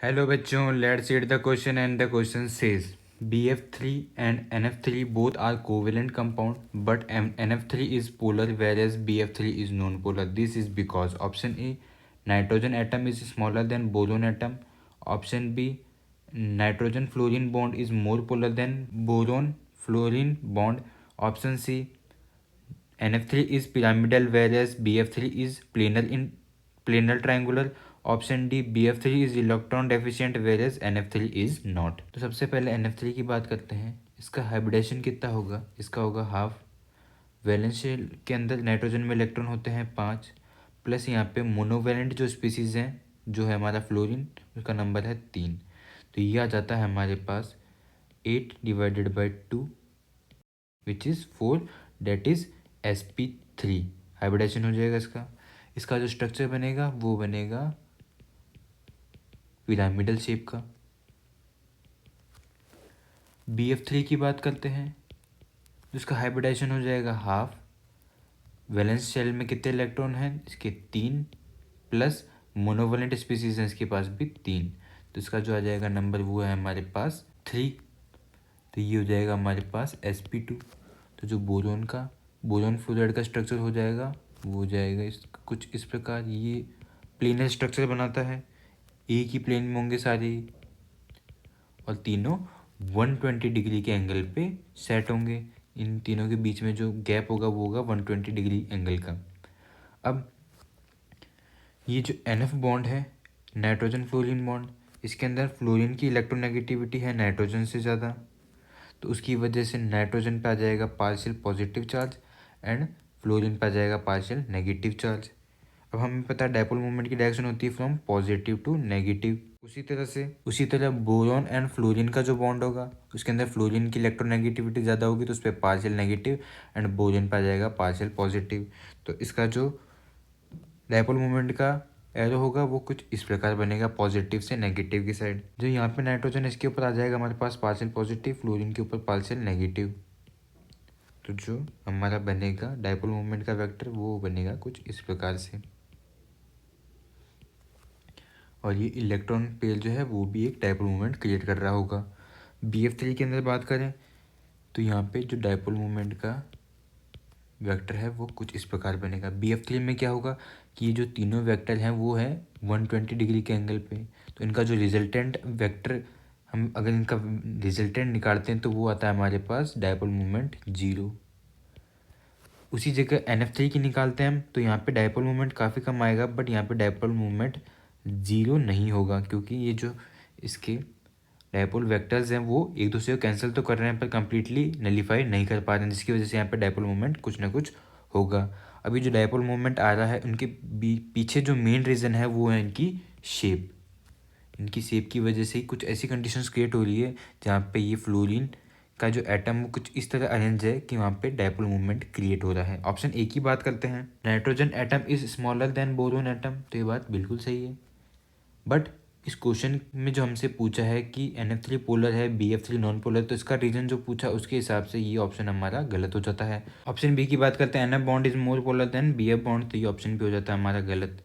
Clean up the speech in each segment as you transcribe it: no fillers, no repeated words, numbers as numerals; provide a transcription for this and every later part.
Hello बच्चों, let's read the question and the question says BF3 and NF3 both are covalent compound but NF3 is polar whereas BF3 is non-polar. This is because option A, nitrogen atom is smaller than boron atom. Option B, nitrogen fluorine bond is more polar than boron fluorine bond. Option C, NF3 is pyramidal whereas BF3 is planar triangular. Option D BF3 is electron deficient वेरेज NF3 is not. तो सबसे पहले NF3 की बात करते हैं। इसका hybridisation कितना होगा? इसका होगा हाफ। वैलेंस शेल के अंदर नाइट्रोजन में इलेक्ट्रॉन होते हैं 5 प्लस यहाँ पे मोनोवैलेंट जो स्पीसीज हैं जो है हमारा फ्लोरीन, उसका नंबर है 3। तो ये आ जाता है हमारे पास 8/2 which is 4, that is sp3। Hybridisation हो जाएगा इसका। इसका जो स्ट्रक्चर बनेगा वो बनेगा पिरामिडल शेप का। BF3 की बात करते हैं तो इसका हाइब्रिडाइजेशन हो जाएगा हाफ। वैलेंस शेल में कितने इलेक्ट्रॉन हैं? इसके 3 प्लस मोनोवैलेंट स्पीसीज हैं इसके पास भी 3। तो इसका जो आ जाएगा नंबर वो है हमारे पास 3। तो ये हो जाएगा हमारे पास sp2। तो जो बोरोन फ्लोराइड का स्ट्रक्चर हो जाएगा वो हो जाएगा कुछ इस प्रकार। ये प्लेनर स्ट्रक्चर बनाता है, एक ही प्लेन में होंगे सारे और तीनों 120 डिग्री के एंगल पे सेट होंगे। इन तीनों के बीच में जो गैप होगा वो होगा 120 डिग्री एंगल का। अब ये जो NF बॉन्ड है, नाइट्रोजन फ्लोरीन बॉन्ड, इसके अंदर फ्लोरीन की इलेक्ट्रोनेगेटिविटी है नाइट्रोजन से ज़्यादा, तो उसकी वजह से नाइट्रोजन पे आ जाएगा partial positive charge and fluorine पे आ जाएगा पार्शियल नेगेटिव चार्ज। अब हमें पता है डायपोल मोमेंट की डायरेक्शन होती है फ्रॉम पॉजिटिव टू नेगेटिव। उसी तरह बोरॉन एंड फ्लोरीन का जो बॉन्ड होगा उसके अंदर फ्लोरीन की इलेक्ट्रोनेगेटिविटी ज़्यादा होगी तो उस पर पार्शियल नेगेटिव एंड बोरोन पर आ जाएगा पार्शियल पॉजिटिव। तो इसका जो डायपोल मोमेंट का एरो होगा वो कुछ इस प्रकार बनेगा, पॉजिटिव से नेगेटिव की साइड। जो यहाँ पे नाइट्रोजन इसके ऊपर आ जाएगा हमारे पास पार्शियल पॉजिटिव, फ्लोरीन के ऊपर पार्शियल नेगेटिव। तो जो हमारा बनेगा डायपोल मोमेंट का वेक्टर वो बनेगा कुछ इस प्रकार से। और ये इलेक्ट्रॉन पेयर जो है वो भी एक डायपोल मोमेंट क्रिएट कर रहा होगा। BF3 के अंदर बात करें तो यहाँ पे जो डायपोल मोमेंट का वेक्टर है वो कुछ इस प्रकार बनेगा। BF3 में क्या होगा कि ये जो तीनों वेक्टर हैं वो है 120 डिग्री के एंगल पे, तो इनका जो रिजल्टेंट वेक्टर, हम अगर इनका रिजल्टेंट निकालते हैं तो वो आता है हमारे पास डायपोल मोमेंट 0। उसी जगह NF3 की निकालते हैं हम तो यहाँ पे डायपोल मोमेंट काफ़ी कम आएगा, बट यहाँ पे डायपोल मोमेंट 0 नहीं होगा क्योंकि ये जो इसके डायपोल वेक्टर्स हैं वो एक दूसरे को कैंसिल तो कर रहे हैं पर कंप्लीटली नलीफाई नहीं कर पा रहे हैं, जिसकी वजह से यहाँ पे डायपोल मोमेंट कुछ ना कुछ होगा। अभी जो डायपोल मोमेंट आ रहा है उनके पीछे जो मेन रीज़न है वो है इनकी शेप। इनकी शेप की वजह से ही कुछ ऐसी कंडीशंस क्रिएट हो रही है जहाँ पे ये फ्लोरीन का जो एटम वो कुछ इस तरह अरेंज है कि वहाँ पे डायपोल मूवमेंट क्रिएट हो रहा है। ऑप्शन ए की बात करते हैं, nitrogen atom is smaller than boron atom. तो ये बात बिल्कुल सही है, बट इस क्वेश्चन में जो हमसे पूछा है कि NF3 पोलर है, BF3 नॉन पोलर, तो इसका रीजन जो पूछा उसके हिसाब से ये ऑप्शन हमारा गलत हो जाता है। ऑप्शन बी की बात करते हैं, NF bond is more polar than BF bond, तो ये ऑप्शन भी हो जाता है हमारा गलत।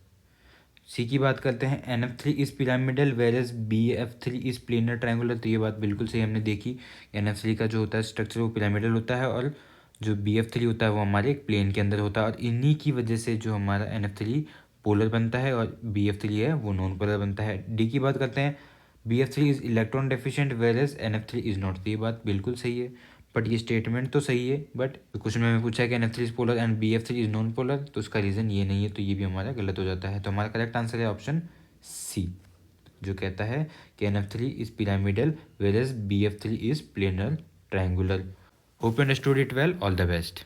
सी की बात करते हैं, NF3 is pyramidal whereas BF3 is planar triangular, तो ये बात बिल्कुल सही हमने देखी। NF3 का जो होता है स्ट्रक्चर वो पिरामिडल होता है और जो BF3 होता है वो हमारे एक प्लेन के अंदर होता है, और इन्हीं की वजह से जो हमारा NF3 पोलर बनता है और BF3 है वो नॉन पोलर बनता है। डी की बात करते हैं, BF3 is electron deficient whereas NF3 is not, तो ये बात बिल्कुल सही है, बट ये स्टेटमेंट तो सही है, बट क्वेश्चन में हमें पूछा है कि NF3 is polar and BF3 is non polar, तो उसका रीज़न ये नहीं है, तो ये भी हमारा गलत हो जाता है। तो हमारा करेक्ट आंसर है ऑप्शन सी, जो कहता है कि NF3 is pyramidal whereas BF3 is planar triangular. Hope you understood it well, all the best.